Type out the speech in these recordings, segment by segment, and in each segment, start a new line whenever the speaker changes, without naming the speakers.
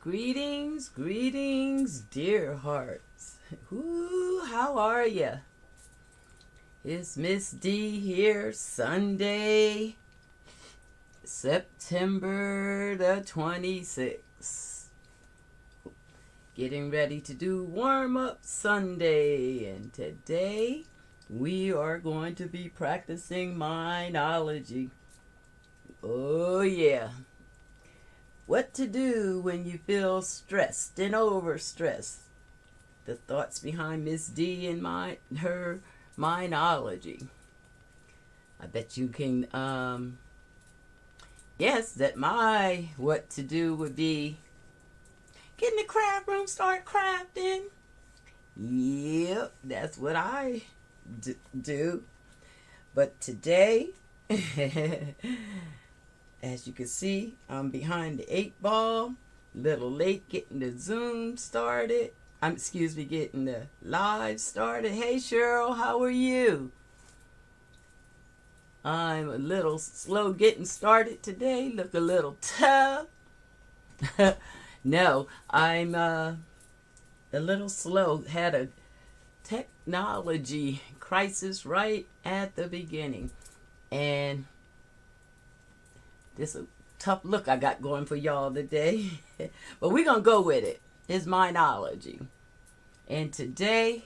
Greetings, greetings, dear hearts. Ooh, how are ya? It's Miss D here, Sunday, September the 26th. Getting ready to do warm-up Sunday, and today we are going to be practicing Mindlogy. Oh yeah. What to do when you feel stressed and overstressed. The thoughts behind Miss D and her Mindlogy. I bet you can guess that my what to do would be get in the craft room, start crafting. Yep, that's what I do. But today, as you can see, I'm behind the 8 ball. Little late getting the Zoom started. Getting the live started. Hey Cheryl, how are you? I'm a little slow getting started today. Look a little tough. No, I'm a little slow. Had a technology crisis right at the beginning. And this is a tough look I got going for y'all today. But we're going to go with it. It's Mindlogy. And today,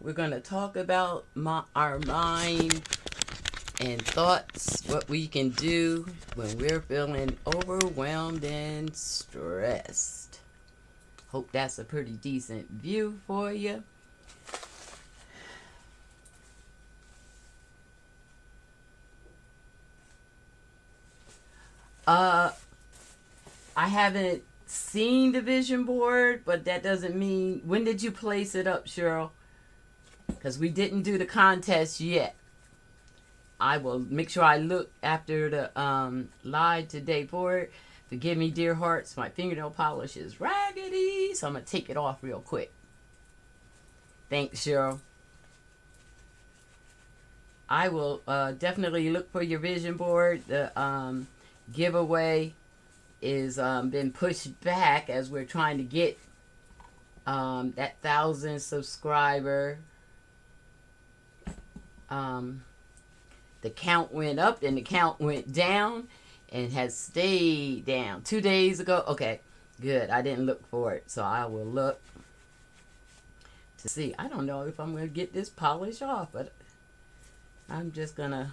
we're going to talk about our mind and thoughts, what we can do when we're feeling overwhelmed and stressed. Hope that's a pretty decent view for you. I haven't seen the vision board, but that doesn't mean... When did you place it up, Cheryl? Because we didn't do the contest yet. I will make sure I look after the live today for it. Forgive me, dear hearts. My fingernail polish is raggedy, so I'm going to take it off real quick. Thanks, Cheryl. I will definitely look for your vision board. The giveaway is been pushed back as we're trying to get that 1,000 subscriber. The count went up and the count went down and has stayed down 2 days ago. Okay, good. I didn't look for it, so I will look to see. I don't know if I'm going to get this polish off, but I'm just going to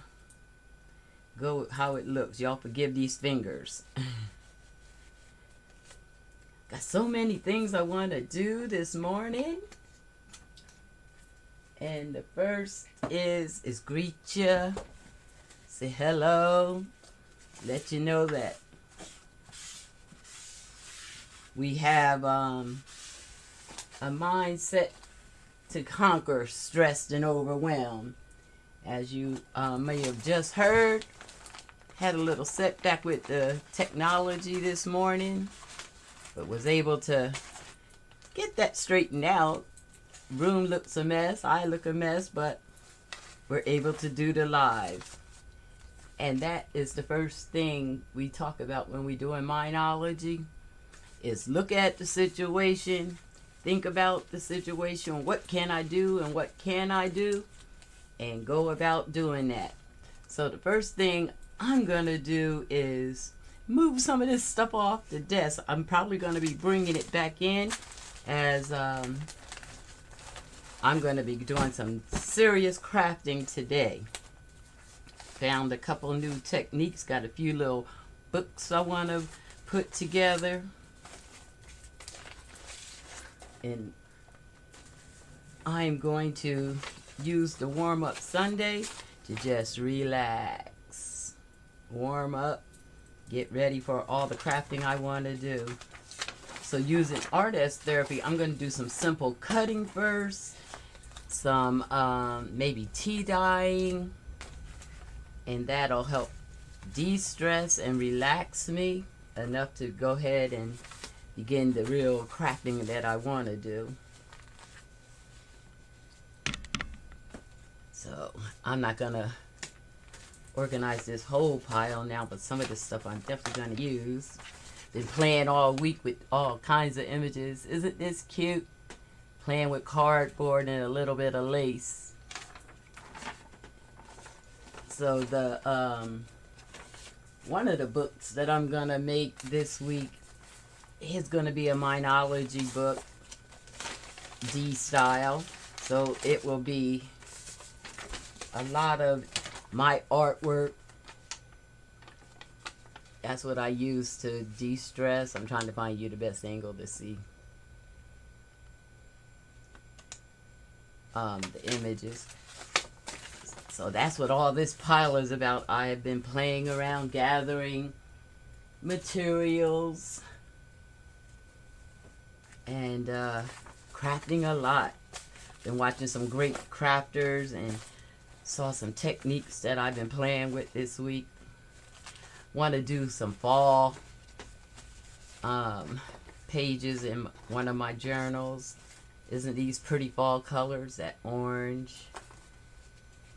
go with how it looks. Y'all forgive these fingers. Got so many things I want to do this morning. And the first is greet you. Say hello. Let you know that we have a mindset to conquer stressed and overwhelmed. As you may have just heard, had a little setback with the technology this morning, but was able to get that straightened out. Room looks a mess, I look a mess, but we're able to do the live. And that is the first thing we talk about when we do a Mindlogy, is look at the situation, think about the situation, what can I do and what can I do, and go about doing that. So the first thing I'm going to do is move some of this stuff off the desk. I'm probably going to be bringing it back in as I'm going to be doing some serious crafting today. Found a couple new techniques, got a few little books I want to put together. And I'm going to use the warm-up Sunday to just relax, warm up, get ready for all the crafting I want to do. So using art as therapy, I'm going to do some simple cutting first, some maybe tea dyeing, and that'll help de-stress and relax me enough to go ahead and begin the real crafting that I want to do. So I'm not going to organize this whole pile now, but some of this stuff I'm definitely going to use. Been playing all week with all kinds of images. Isn't this cute? Playing with cardboard and a little bit of lace. So the one of the books that I'm gonna make this week is gonna be a Mindlogy book, D style. So it will be a lot of my artwork. That's what I use to de-stress. I'm trying to find you the best angle to see the images. So that's what all this pile is about. I have been playing around, gathering materials, and crafting a lot. Been watching some great crafters and saw some techniques that I've been playing with this week. Want to do some fall pages in one of my journals. Isn't these pretty fall colors? That orange,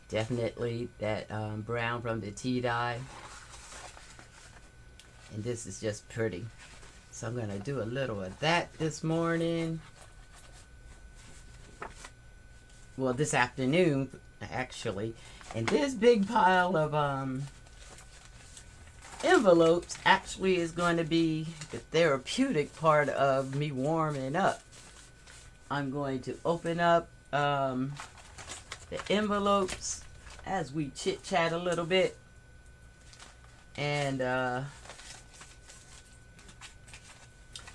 definitely that brown from the tea dye, and this is just pretty. So I'm gonna do a little of that this morning. Well, this afternoon actually. And this big pile of envelopes actually is going to be the therapeutic part of me warming up. I'm going to open up the envelopes as we chit chat a little bit, and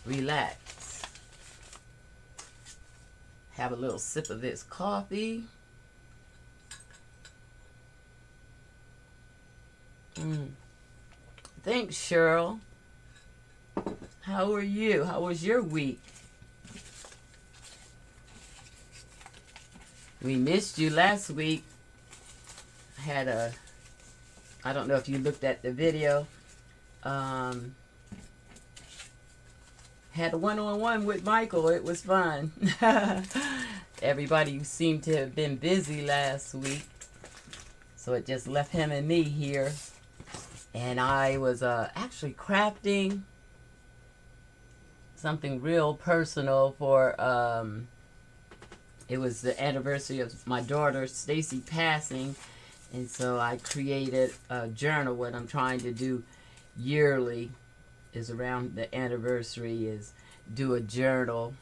relax. Have a little sip of this coffee. Thanks, Cheryl. How are you? How was your week? We missed you last week. Had a, I don't know if you looked at the video. Had a one-on-one with Michael. It was fun. Everybody seemed to have been busy last week, so it just left him and me here. And I was actually crafting something real personal for, it was the anniversary of my daughter Stacy passing, and so I created a journal. What I'm trying to do yearly is around the anniversary is do a journal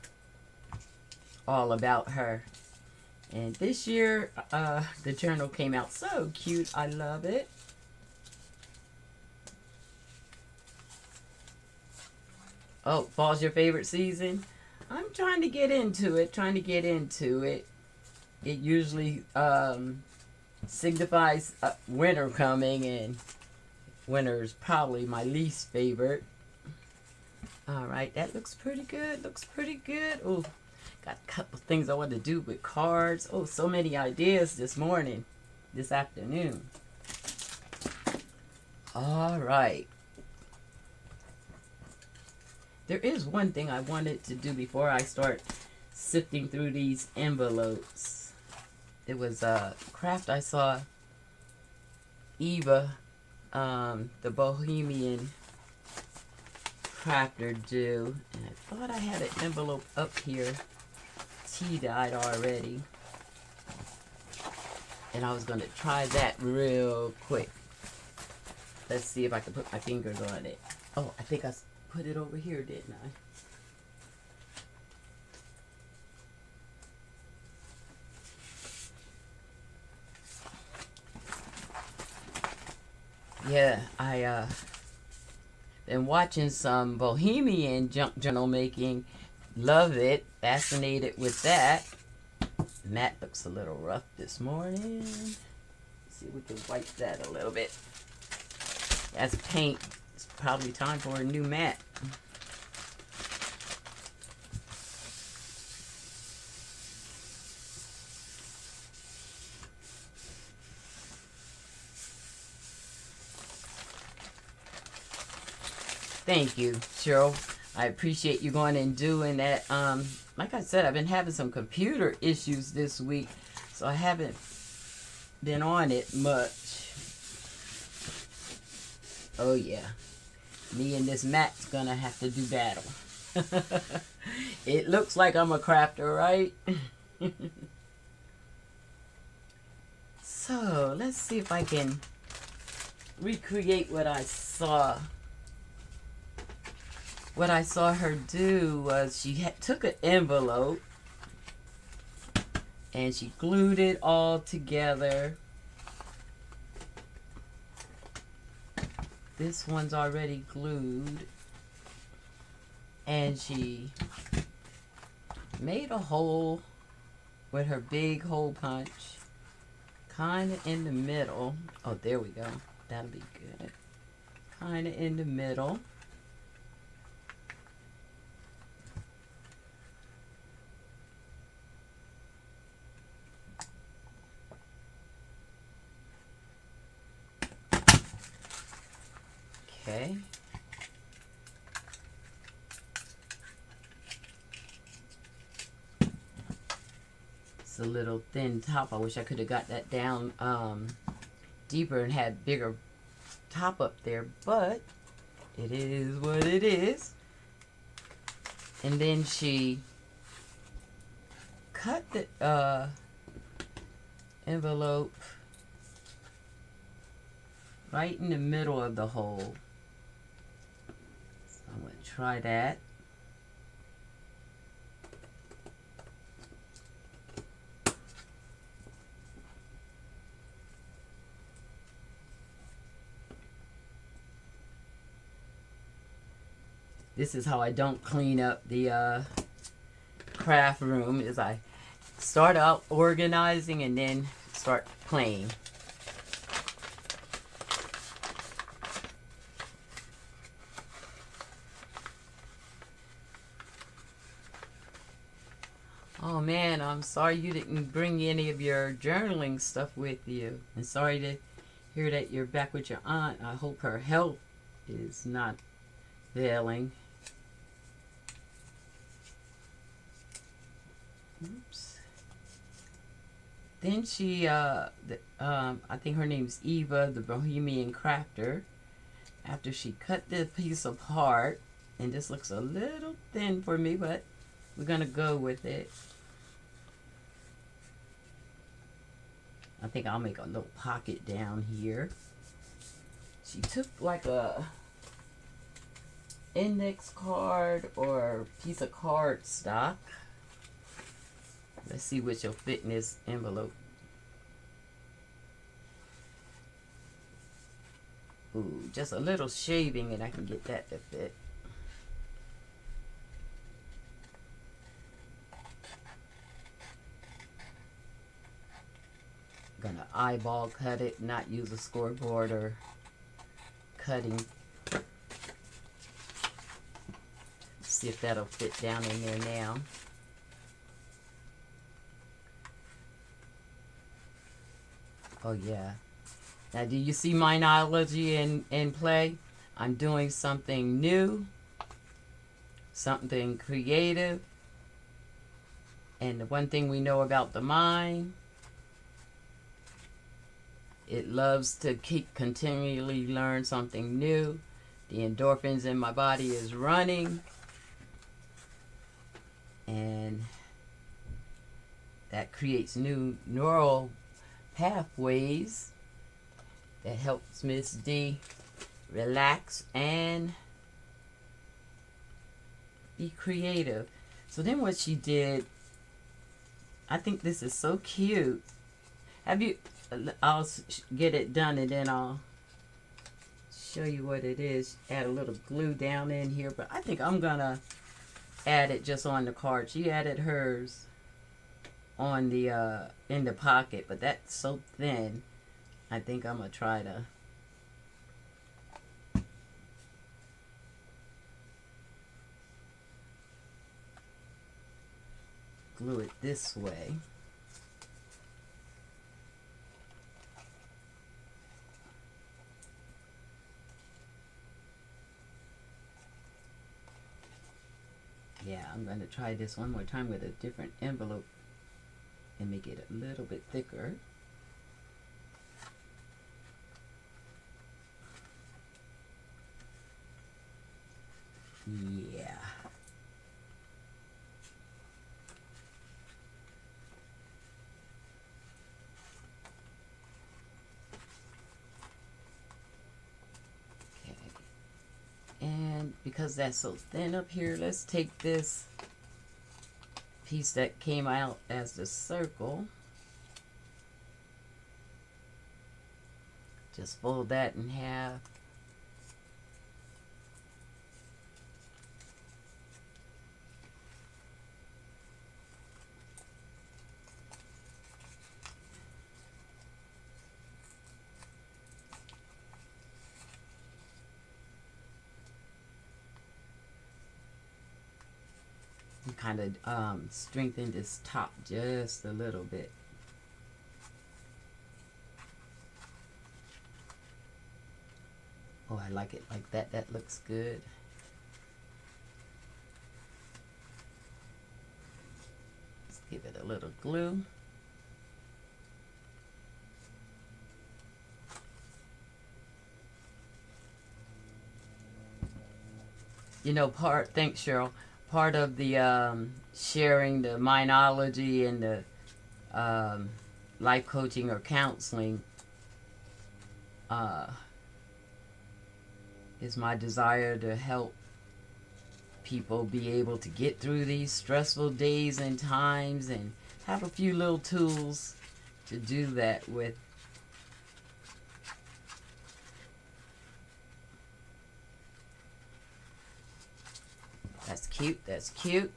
all about her. And this year the journal came out so cute. I love it. Oh, fall's your favorite season? I'm trying to get into it, It usually signifies winter coming, and winter is probably my least favorite. All right, that looks pretty good, Oh, got a couple things I want to do with cards. Oh, so many ideas this afternoon. All right. There is one thing I wanted to do before I start sifting through these envelopes. It was a craft I saw Eva, the Bohemian crafter, do. And I thought I had an envelope up here, tea-dyed already. And I was going to try that real quick. Let's see if I can put my fingers on it. Oh, I think I put it over here, didn't I? Yeah, I been watching some Bohemian journal making. Love it. Fascinated with that. Mat looks a little rough this morning. Let's see if we can wipe that a little bit. That's paint. It's probably time for a new mat. Thank you, Cheryl. I appreciate you going and doing that. Like I said, I've been having some computer issues this week, so I haven't been on it much. Oh yeah, Me and this mat's gonna have to do battle. It looks like I'm a crafter, right? So let's see if I can recreate what I saw. What I saw her do was she took an envelope and she glued it all together. This one's already glued. And she made a hole with her big hole punch. Kind of in the middle. Oh, there we go. That'll be good. Kind of in the middle. Okay. It's a little thin top. I wish I could have got that down deeper and had bigger top up there, but it is what it is. And then she cut the envelope right in the middle of the hole. So I'm going to try that. This is how I don't clean up the craft room, is I start out organizing and then start playing. Oh man, I'm sorry you didn't bring any of your journaling stuff with you. And sorry to hear that you're back with your aunt. I hope her health is not failing. Oops. Then she, I think her name's Eva, the Bohemian Crafter. After she cut the piece apart, and this looks a little thin for me, but we're gonna go with it. I think I'll make a little pocket down here. She took like a index card or piece of card stock. Let's see which will fit in this envelope. Ooh, just a little shaving and I can get that to fit. Gonna eyeball cut it, not use a scoreboard or cutting. See if that'll fit down in there now. Oh yeah. Now do you see Mindlogy in play? I'm doing something new, something creative. And the one thing we know about the mind, it loves to continually learn something new. The endorphins in my body is running. And that creates new neural pathways that helps Miss D relax and be creative. So then what she did, I think this is so cute. I'll get it done and then I'll show you what it is. Add a little glue down in here, but I think I'm gonna add it just on the card. She added hers on the in the pocket, but that's so thin. I think I'm gonna try to glue it this way. Yeah, I'm going to try this one more time with a different envelope and make it a little bit thicker. Yeah. Okay. And because that's so thin up here, let's take this piece that came out as the circle. Just fold that in half. And kind of strengthen this top just a little bit. Oh, I like it like that. That looks good. Let's give it a little glue. You know, thanks Cheryl, part of the sharing the Mindlogy and the life coaching or counseling is my desire to help people be able to get through these stressful days and times and have a few little tools to do that with. That's cute, that's cute.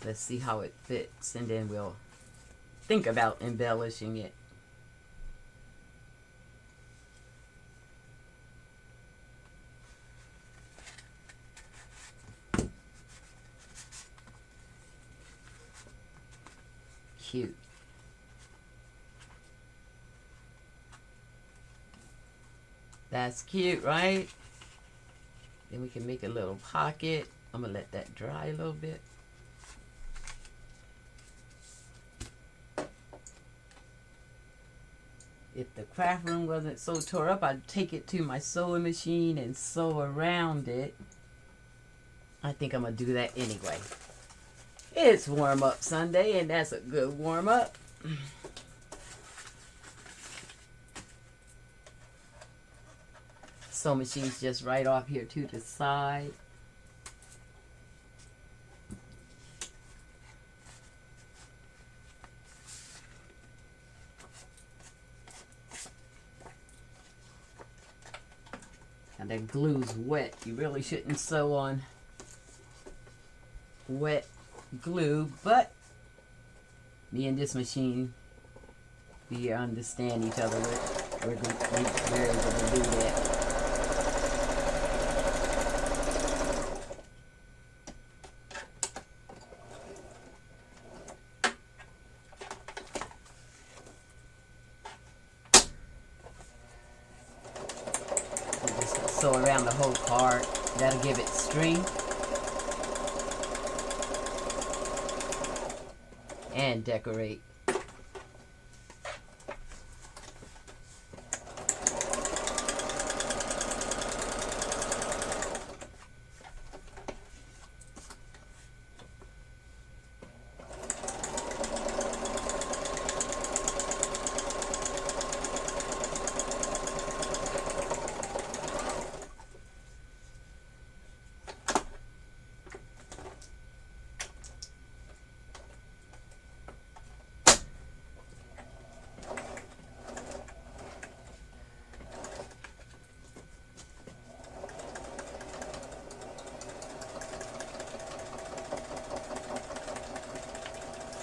Let's see how it fits and then we'll think about embellishing it. Cute. That's cute, right? Then we can make a little pocket. I'm gonna let that dry a little bit. If the craft room wasn't so tore up, I'd take it to my sewing machine and sew around it. I think I'm gonna do that anyway. It's warm up Sunday, and that's a good warm up. Sewing machine's just right off here to the side. And that glue's wet. You really shouldn't sew on wet glue, but me and this machine, we understand each other. We're able to do that. Just sew around the whole part. That'll give it strength and decorate.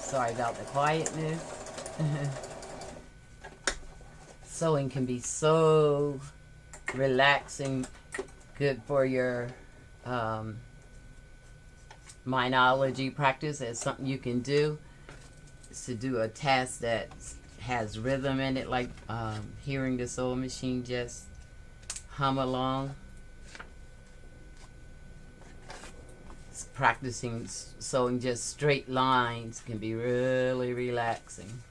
Sorry about the quietness. Sewing can be so relaxing, good for your Mindlogy practice. As something you can do is to do a task that has rhythm in it, like hearing the sewing machine just hum along. Practicing sewing just straight lines can be really relaxing.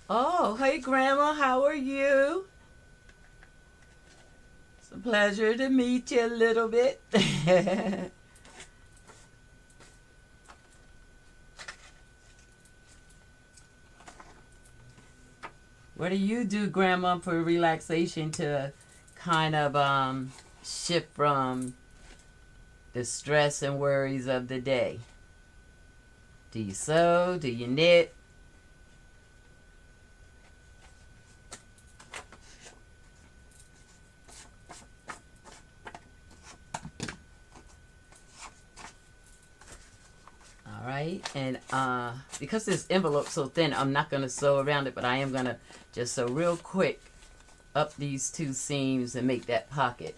Oh, hey, Grandma, how are you? It's a pleasure to meet you a little bit. What do you do, Grandma, for relaxation to kind of shift from the stress and worries of the day? Do you sew? Do you knit? All right, and because this envelope's so thin, I'm not going to sew around it, but I am going to just sew real quick up these two seams and make that pocket.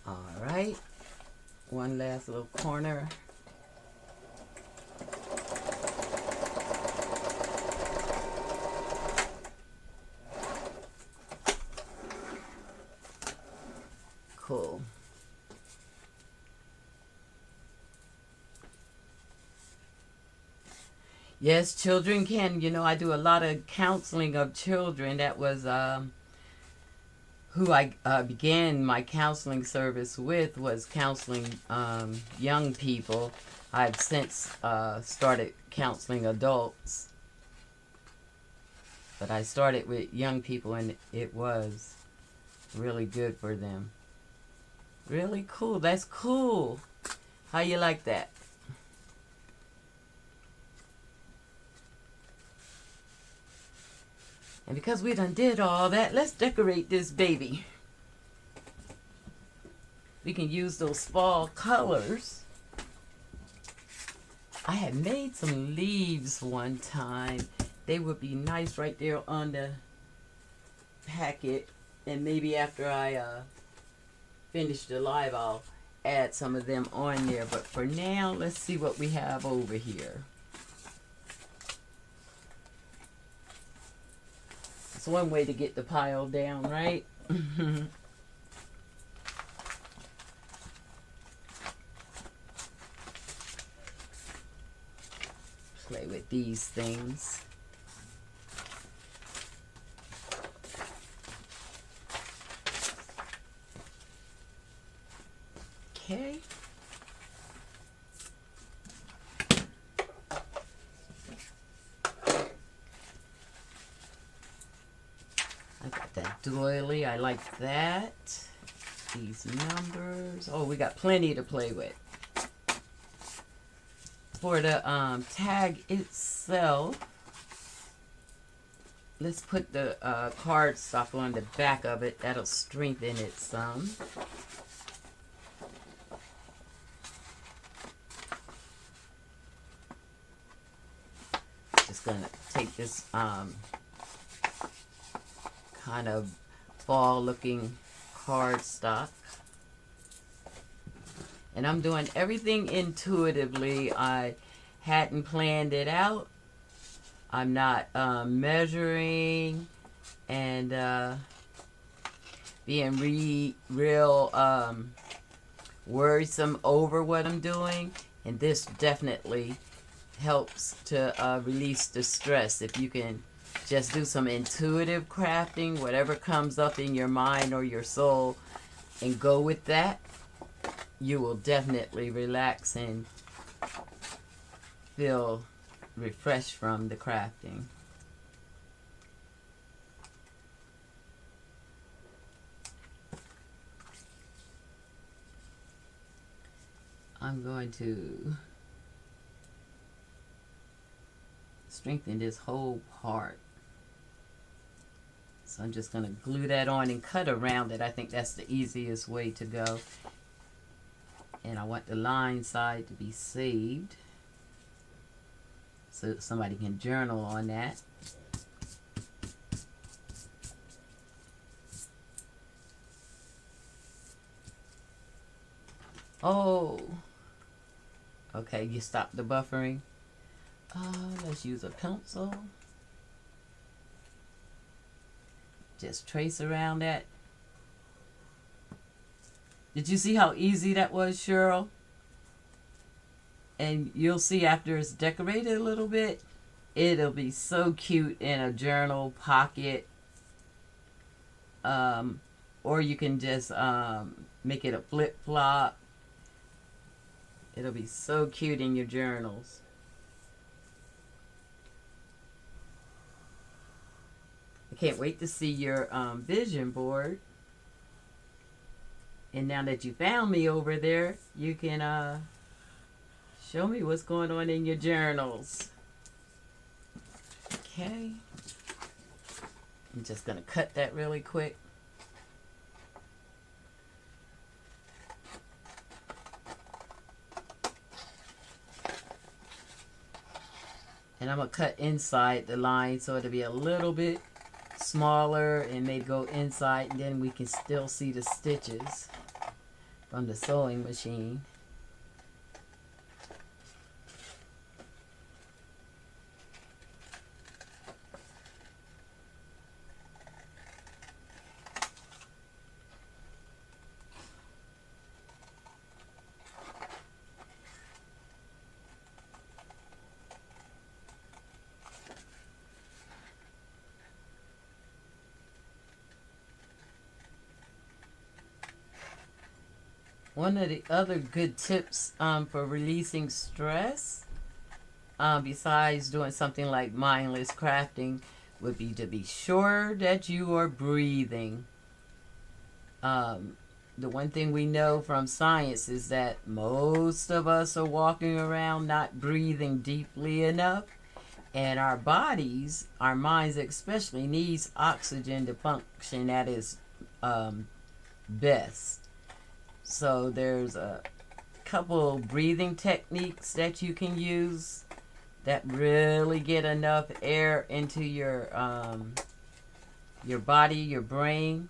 All right, one last little corner. Cool. Yes, children can. You know, I do a lot of counseling of children. That was who I began my counseling service with, was counseling young people. I've since started counseling adults, but I started with young people, and it was really good for them. Really cool. That's cool. How you like that? And because we done did all that, let's decorate this baby. We can use those fall colors. I had made some leaves one time. They would be nice right there on the packet. And maybe after I finish the live, I'll add some of them on there. But for now, let's see what we have over here. It's one way to get the pile down, right? Play with these things. Okay. I got that doily. I like that. These numbers. Oh, we got plenty to play with. For the tag itself, let's put the cardstock on the back of it. That'll strengthen it some. Just gonna take this kind of fall looking cardstock, and I'm doing everything intuitively. I hadn't planned it out. I'm not measuring and being real worrisome over what I'm doing, and this definitely helps to release the stress. If you can just do some intuitive crafting, whatever comes up in your mind or your soul, and go with that, you will definitely relax and feel refreshed from the crafting. I'm going to strengthen this whole part. So I'm just going to glue that on and cut around it. I think that's the easiest way to go. And I want the line side to be saved. so somebody can journal on that. Oh, okay, you stop the buffering. Let's use a pencil. Just trace around that. Did you see how easy that was, Cheryl? And you'll see after it's decorated a little bit, it'll be so cute in a journal pocket. Or you can just make it a flip-flop. It'll be so cute in your journals. I can't wait to see your vision board. And now that you found me over there, you can show me what's going on in your journals. Okay. I'm just going to cut that really quick. And I'm going to cut inside the line so it'll be a little bit smaller and maybe go inside, and then we can still see the stitches from the sewing machine. One of the other good tips for releasing stress, besides doing something like mindless crafting, would be to be sure that you are breathing. The one thing we know from science is that most of us are walking around not breathing deeply enough, and our bodies, our minds especially, needs oxygen to function at its best. So there's a couple breathing techniques that you can use that really get enough air into your body, your brain.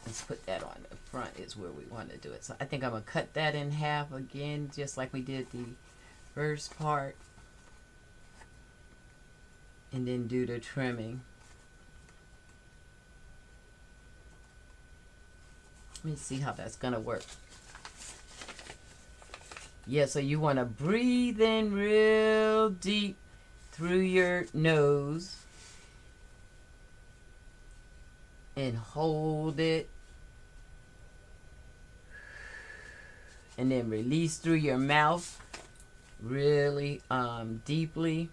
Let's put that on the front is where we want to do it. So I think I'm going to cut that in half again, just like we did the first part. And then do the trimming. Let me see how that's going to work. Yeah, so you want to breathe in real deep through your nose. And hold it. And then release through your mouth really deeply.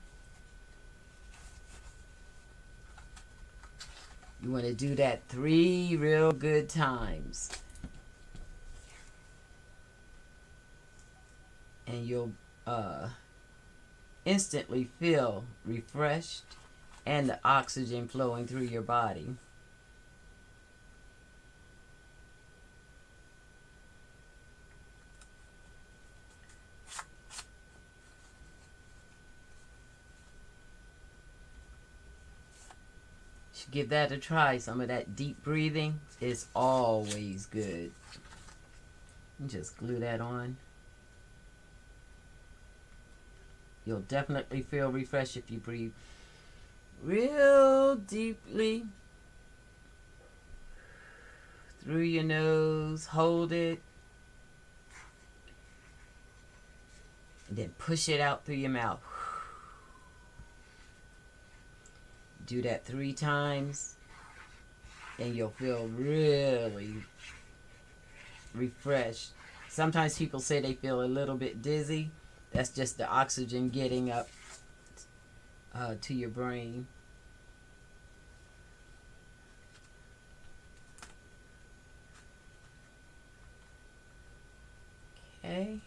You want to do that 3 real good times. And you'll instantly feel refreshed and the oxygen flowing through your body. Give that a try. Some of that deep breathing is always good. And just glue that on. You'll definitely feel refreshed if you breathe real deeply through your nose. Hold it. And then push it out through your mouth. Do that 3 times and you'll feel really refreshed. Sometimes people say they feel a little bit dizzy. That's just the oxygen getting up to your brain. Okay.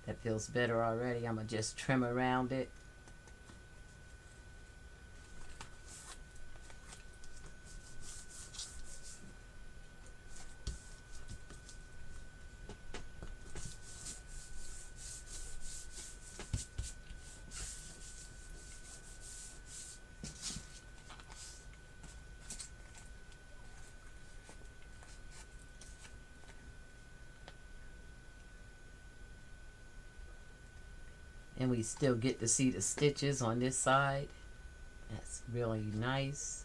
That feels better already. I'm going to just trim around it. And we still get to see the stitches on this side. That's really nice.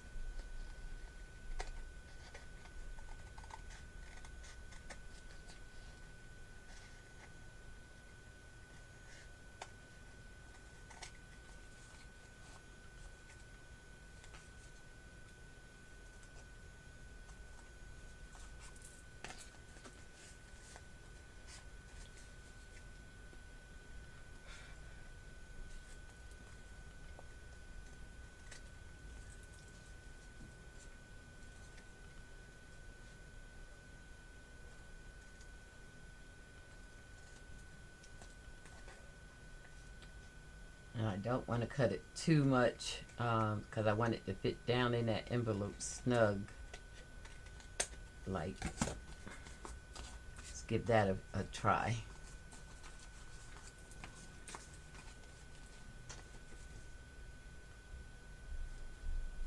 And I don't want to cut it too much because I want it to fit down in that envelope snug. Like, let's give that a try.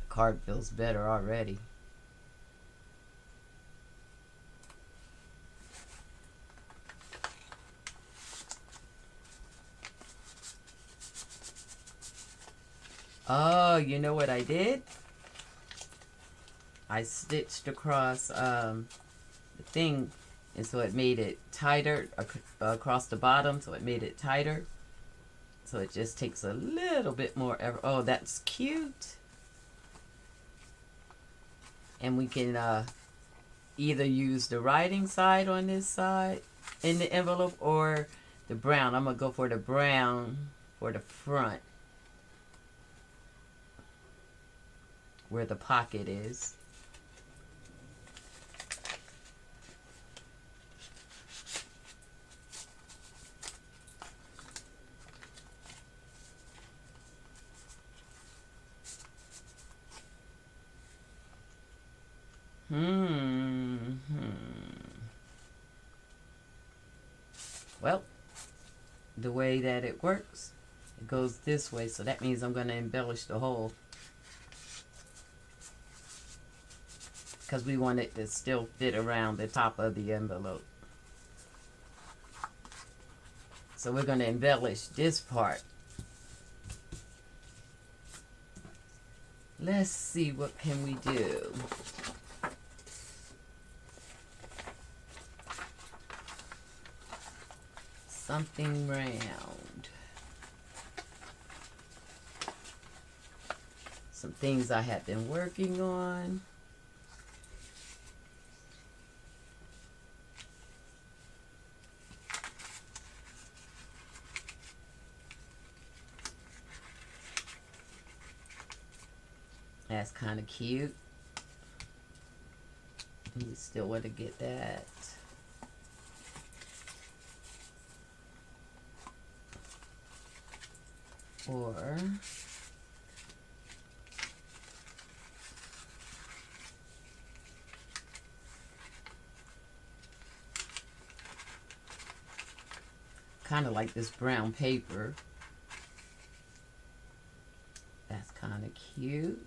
The card feels better already. Oh, you know what I did? I stitched across the thing, and so it made it tighter across the bottom, so it made it tighter. So it just takes a little bit more effort. Oh, that's cute. And we can either use the writing side on this side in the envelope or the brown. I'm going to go for the brown for the front, where the pocket is. Well, the way that it works, it goes this way, so that means I'm going to embellish the whole, because we want it to still fit around the top of the envelope. So we're going to embellish this part. Let's see, what can we do? Something round. Some things I have been working on. That's kind of cute. And you still want to get that. Or kind of like this brown paper. That's kind of cute.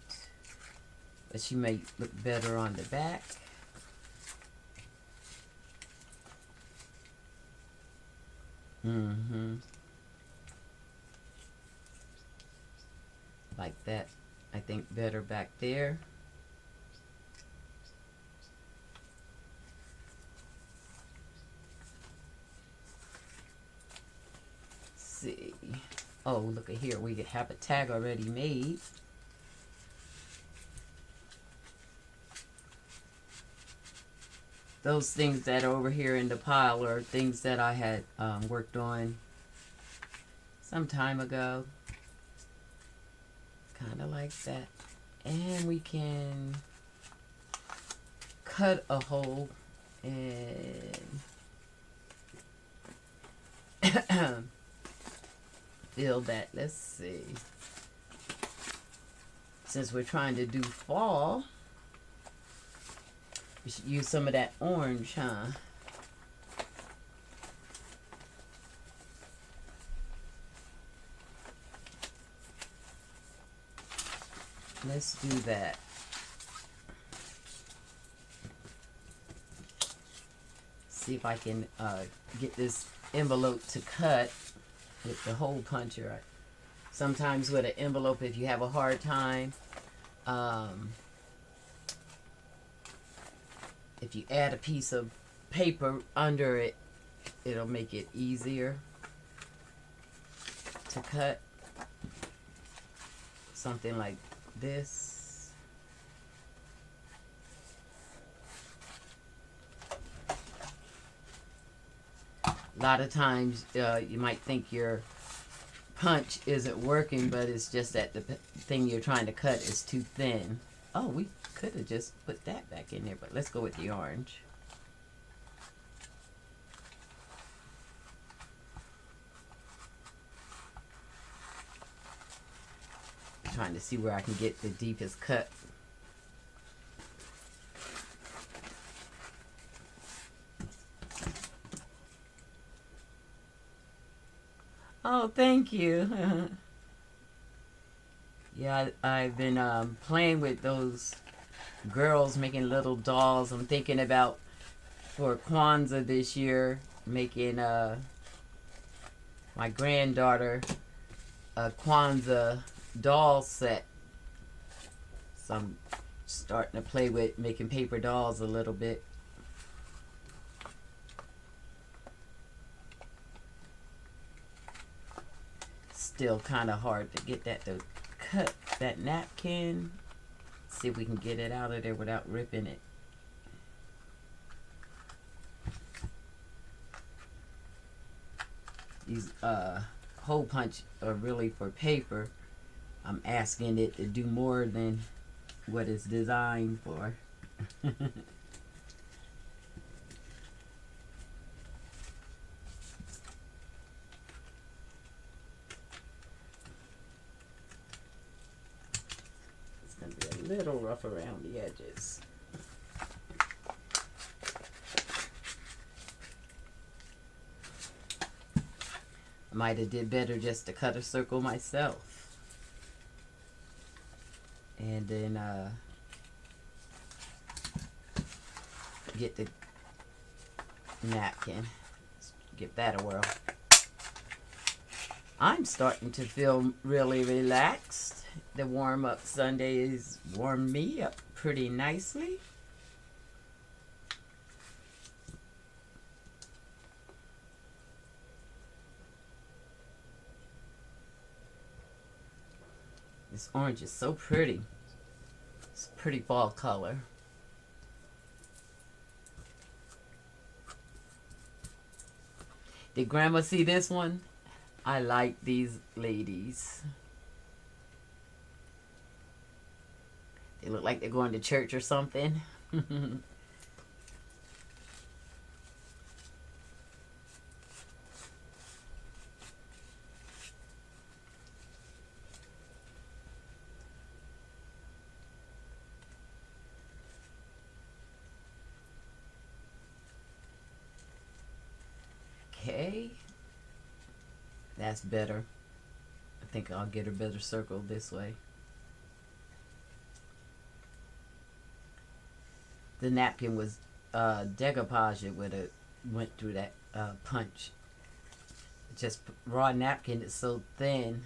But she may look better on the back. Like that, I think better back there. Let's see. Oh, look at here. We have a tag already made. Those things that are over here in the pile are things that I had worked on some time ago. Kind of like that. And we can cut a hole and fill that. Let's see. Since we're trying to do fall, we should use some of that orange, huh? Let's do that. See if I can get this envelope to cut. with the hole puncher. Sometimes with an envelope, if you have a hard time, if you add a piece of paper under it, it'll make it easier to cut. Something like this. A lot of times you might think your punch isn't working, but it's just that the thing you're trying to cut is too thin. Oh, we could have just put that back in there, but let's go with the orange. Trying to see where I can get the deepest cut. Oh, thank you. Yeah, I've been playing with those girls making little dolls. I'm thinking about for Kwanzaa this year making my granddaughter a Kwanzaa doll set. So I'm starting to play with making paper dolls a little bit. Still kind of hard to get that to cut that napkin. See if we can get it out of there without ripping it. These hole punch are really for paper. I'm asking it to do more than what it's designed for. It's going to be a little rough around the edges. I might have did better just to cut a circle myself. And then get the napkin. Give that a whirl. I'm starting to feel really relaxed. The warm-up Sundays warmed me up pretty nicely. This orange is so pretty. It's a pretty fall color. Did Grandma see this one? I like these ladies. They look like they're going to church or something. Okay, that's better. I think I'll get a better circle this way. The napkin was decoupage. It would have went through that punch. Just raw napkin is so thin,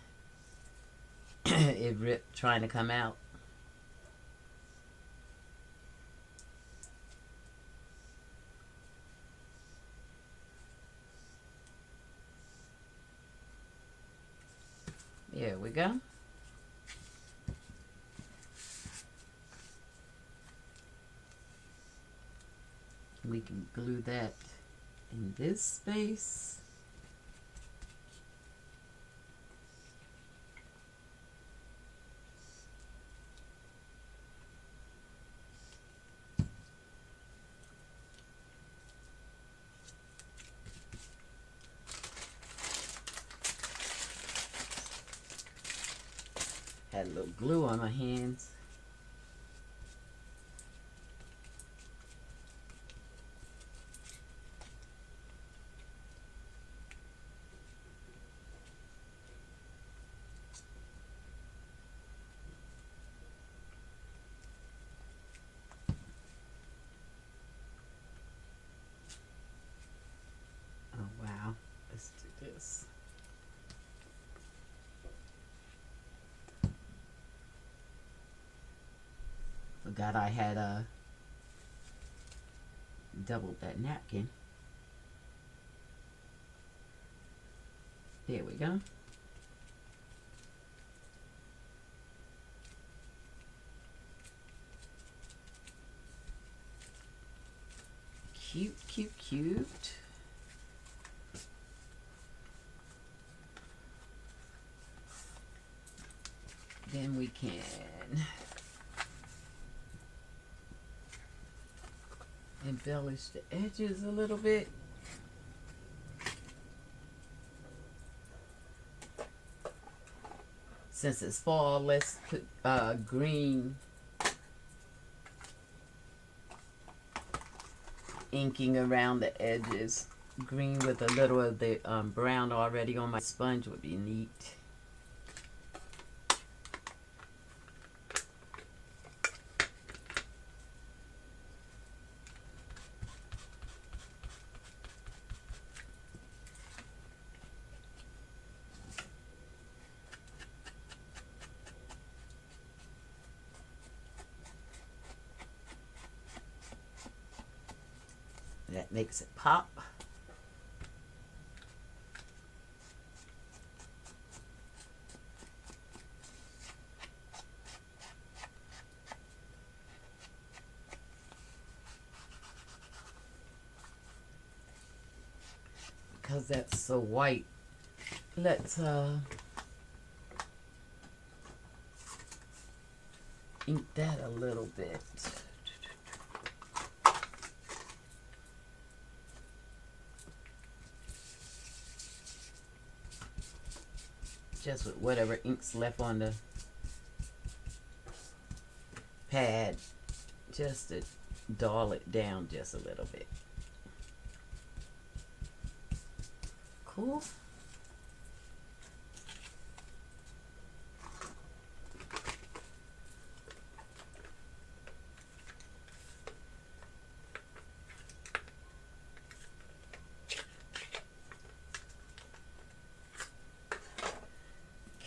it ripped trying to come out. There we go. We can glue that in this space. Had a little glue on my hands. Oh wow, let's do this. Forgot I had doubled that napkin. There we go. Cute, cute, cute. Then we can embellish the edges a little bit. Since it's fall, let's put green inking around the edges. Green with a little of the brown already on my sponge would be neat. That makes it pop. Because that's so white, let's ink that a little bit. Just with whatever ink's left on the pad, just to dull it down just a little bit. Cool.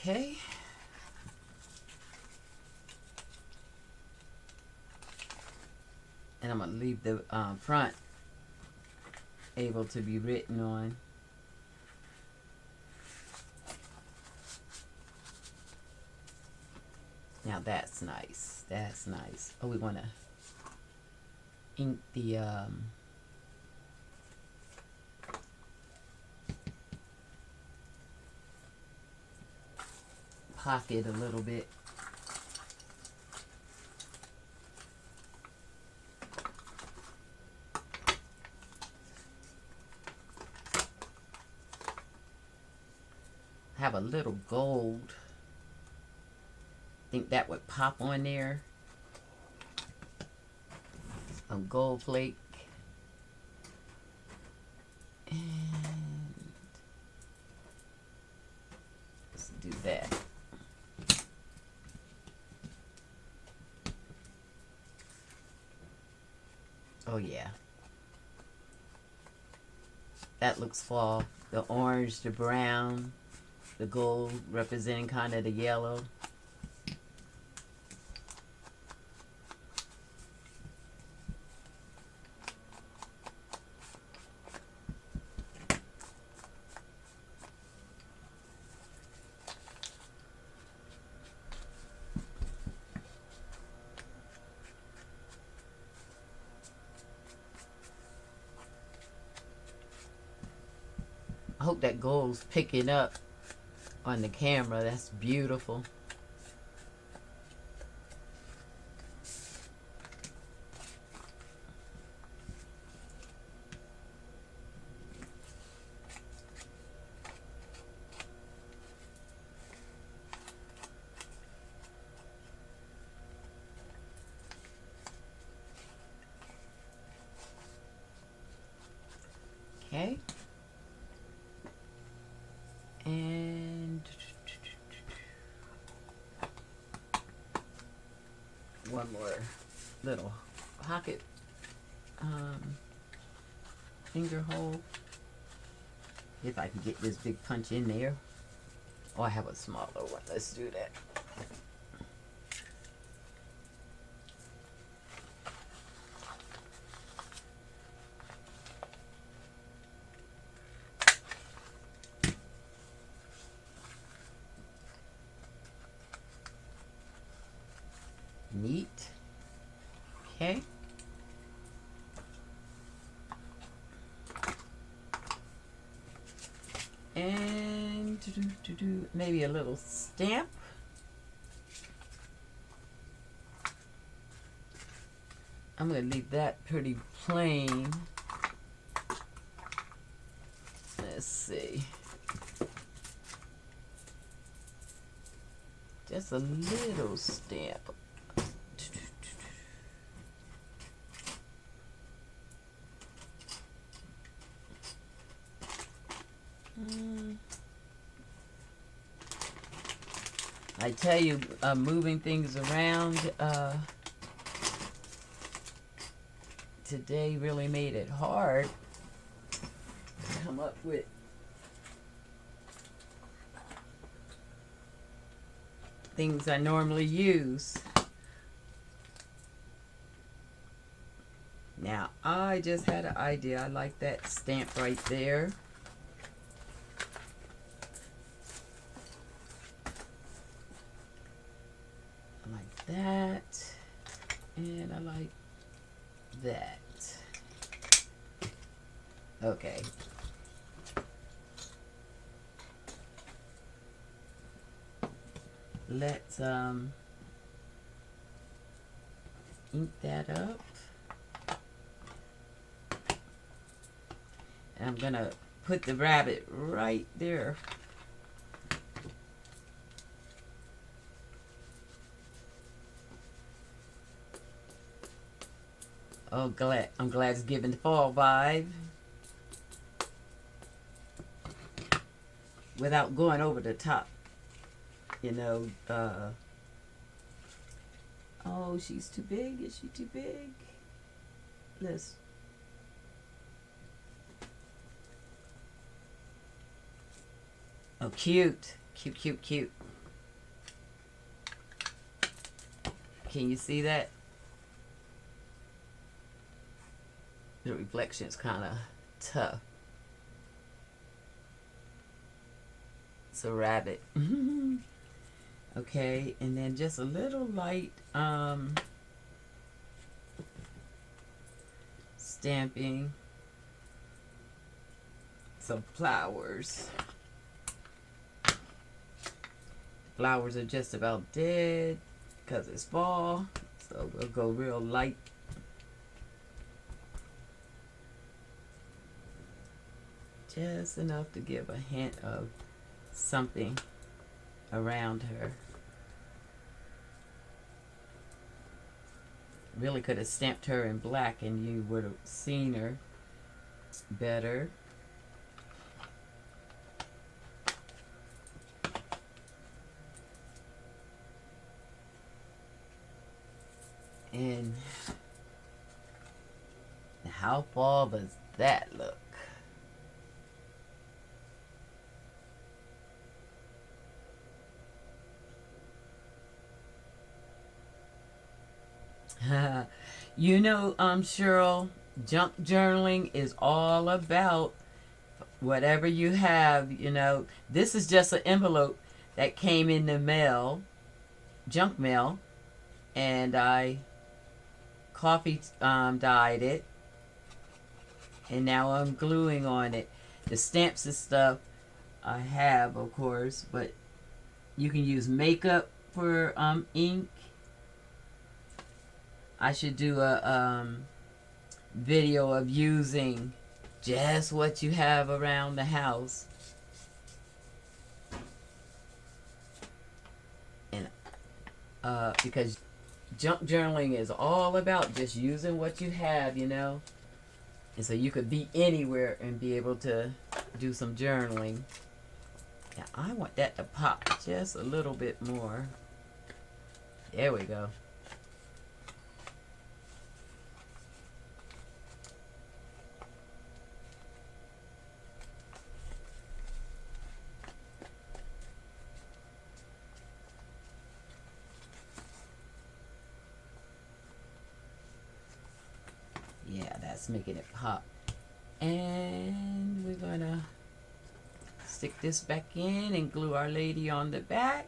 Okay. And I'm going to leave the front able to be written on. Now that's nice. That's nice. Oh, we want to ink the pocket a little bit. Have a little gold. Think that would pop on there. Some gold flake. And let's do that. Oh yeah. That looks fall. The orange, the brown, the gold representing kind of the yellow. I hope that gold's picking up on the camera. That's beautiful. Okay. And one more little pocket finger hole. If I can get this big punch in there. Oh, I have a smaller one. Let's do that. maybe a little stamp. I'm going to leave that pretty plain. Let's see. Just a little stamp. I tell you, moving things around today really made it hard to come up with things I normally use. Now, I just had an idea. I like that stamp right there. I like that. And I like that. Okay. Let's ink that up. And I'm gonna put the rabbit right there. Oh, I'm glad it's giving the fall vibe without going over the top. You know, oh, she's too big. Is she too big? Let's. Oh, cute. Cute, cute, cute. Can you see that? The reflection's kind of tough. It's a rabbit. Okay, and then just a little light stamping. Some flowers. Flowers are just about dead because it's fall, so we'll go real light. Just enough to give a hint of something around her. Really could have stamped her in black and you would have seen her better. And how fall does that look? You know, Cheryl, junk journaling is all about whatever you have. You know, this is just an envelope that came in the mail, junk mail, and I coffee dyed it, and now I'm gluing on it. The stamps and stuff I have, of course, but you can use makeup for ink. I should do a video of using just what you have around the house. And because junk journaling is all about just using what you have, you know. And so you could be anywhere and be able to do some journaling. Now I want that to pop just a little bit more. There we go. Yeah, that's making it pop. And we're gonna stick this back in and glue Our Lady on the back.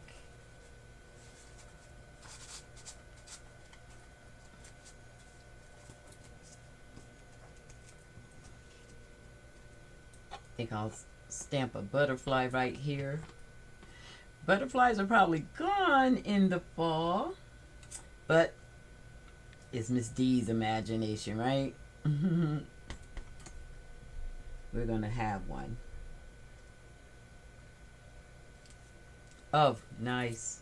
I think I'll stamp a butterfly right here. Butterflies are probably gone in the fall, but it's Miss D's imagination, right? We're gonna have one. Oh, nice.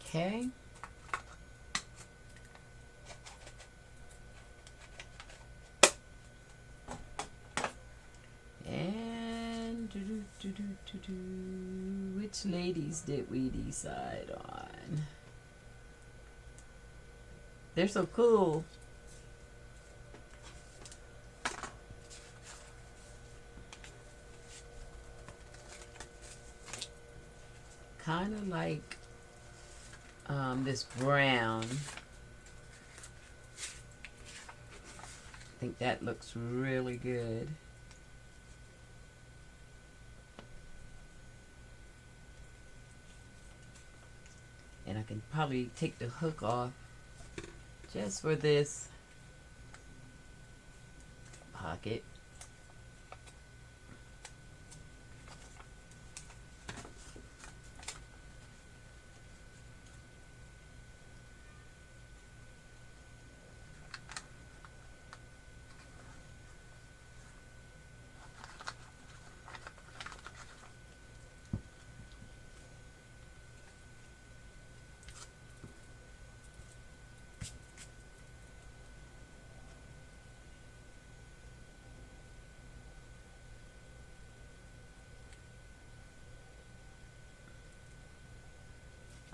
Okay. And which ladies did we decide on? They're so cool. Kind of like this brown. I think that looks really good. And I can probably take the hook off just for this pocket.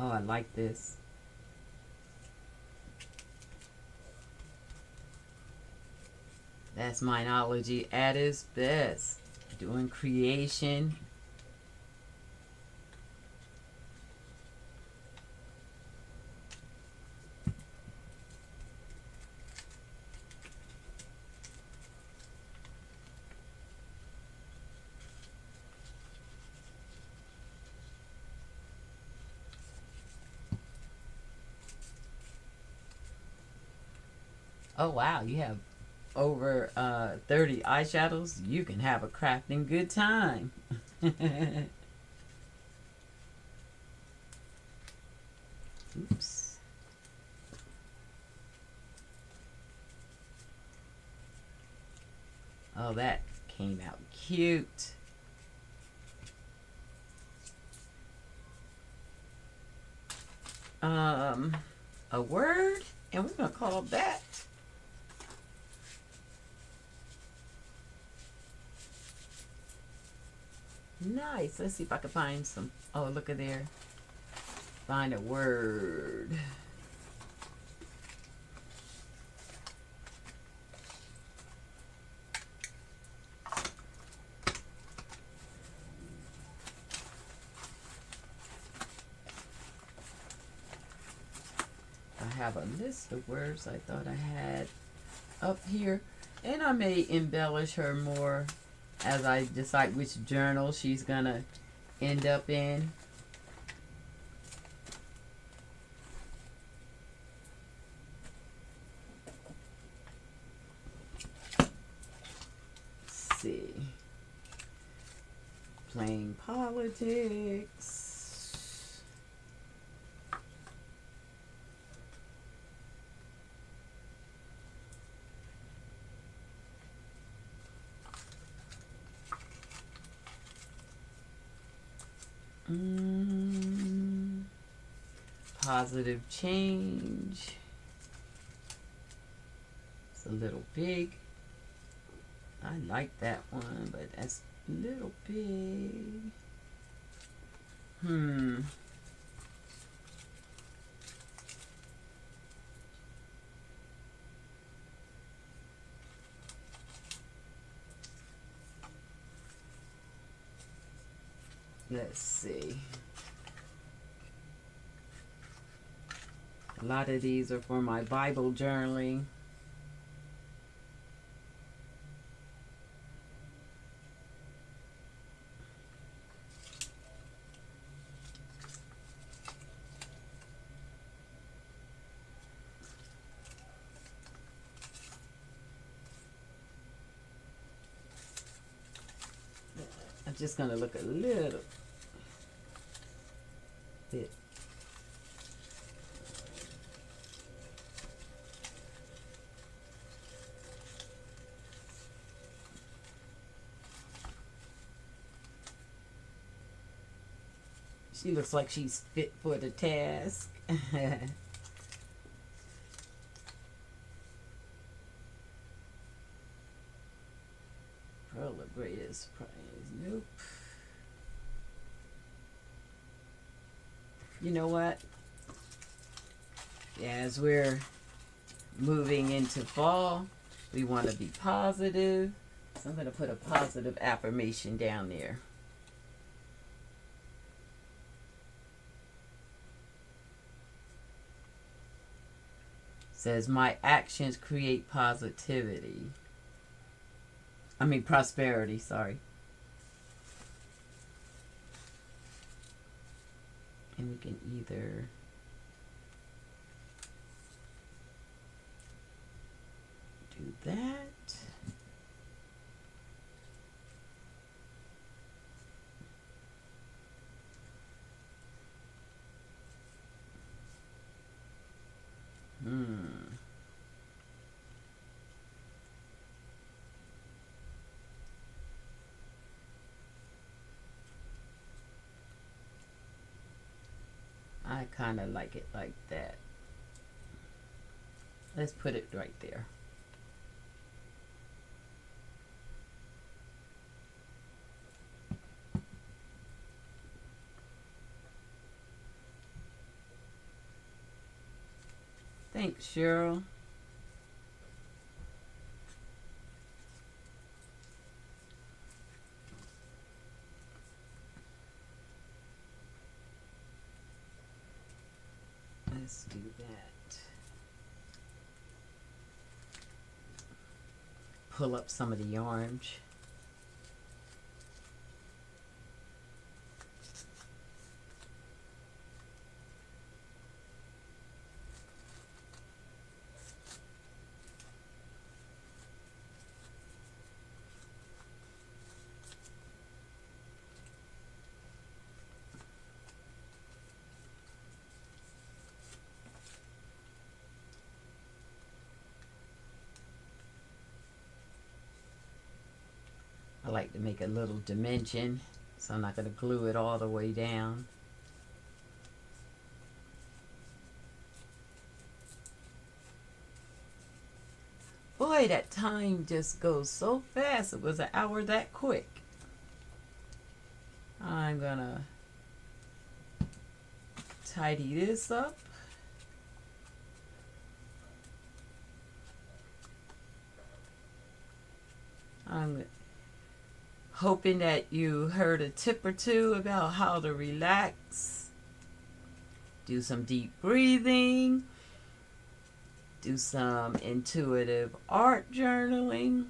Oh, I like this. That's Mindlogy at its best. Doing creation. Oh wow, you have over 30 eyeshadows. You can have a crafting good time. Oops. Oh, that came out cute. A word, and we're gonna call that nice. Let's see if I can find some. Oh, look at there. Find a word. I have a list of words I thought I had up here, and I may embellish her more as I decide which journal she's gonna end up in. Let's see. Playing politics. Positive change. It's a little big. I like that one, but that's a little big. Let's see. A lot of these are for my Bible journaling. just going to look a little bit. She looks like she's fit for the task. Pearl of greatest prize. Nope. You know what? As we're moving into fall, we want to be positive. So I'm going to put a positive affirmation down there. Says, my actions create positivity. Prosperity, sorry. And we can either do that. I kind of like it like that. Let's put it right there. Thanks, Cheryl. Let's do that. Pull up some of the orange. I like to make a little dimension, so I'm not going to glue it all the way down. Boy, that time just goes so fast. It was an hour that quick. I'm going to tidy this up. I'm hoping that you heard a tip or two about how to relax. Do some deep breathing. Do some intuitive art journaling.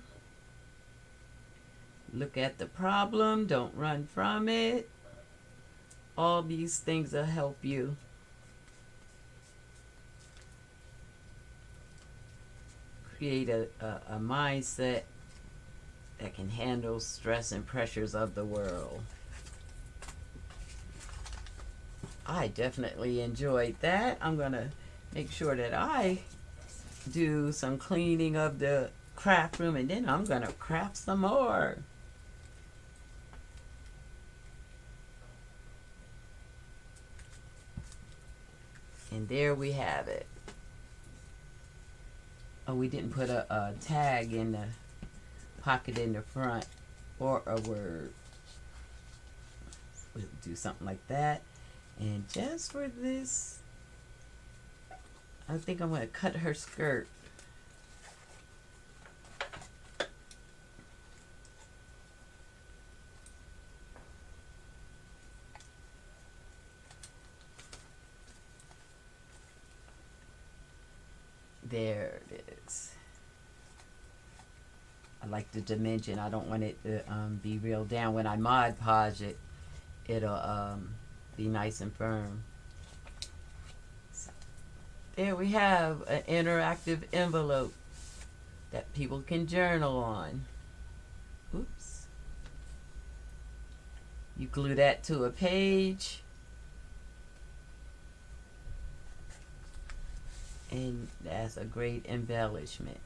Look at the problem. Don't run from it. All these things will help you. Create a mindset that can handle stress and pressures of the world. I definitely enjoyed that. I'm going to make sure that I do some cleaning of the craft room, and then I'm going to craft some more. And there we have it. Oh, we didn't put a tag in the pocket in the front or a word. We'll do something like that. And just for this, I think I'm going to cut her skirt. There it is. I like the dimension. I don't want it to be real down. When I Mod Podge it, it'll be nice and firm. So, there we have an interactive envelope that people can journal on. Oops. You glue that to a page, and that's a great embellishment.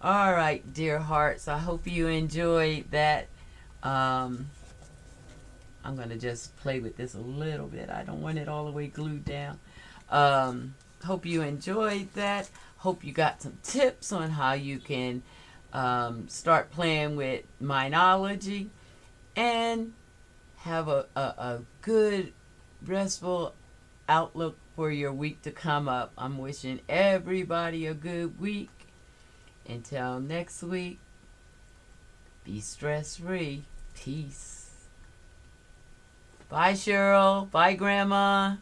All right, dear hearts, I hope you enjoyed that. I'm going to just play with this a little bit. I don't want it all the way glued down. Hope you enjoyed that. Hope you got some tips on how you can start playing with Mindlogy, and have a good, restful outlook for your week to come up. I'm wishing everybody a good week. Until next week, be stress-free. Peace. Bye, Cheryl. Bye, Grandma.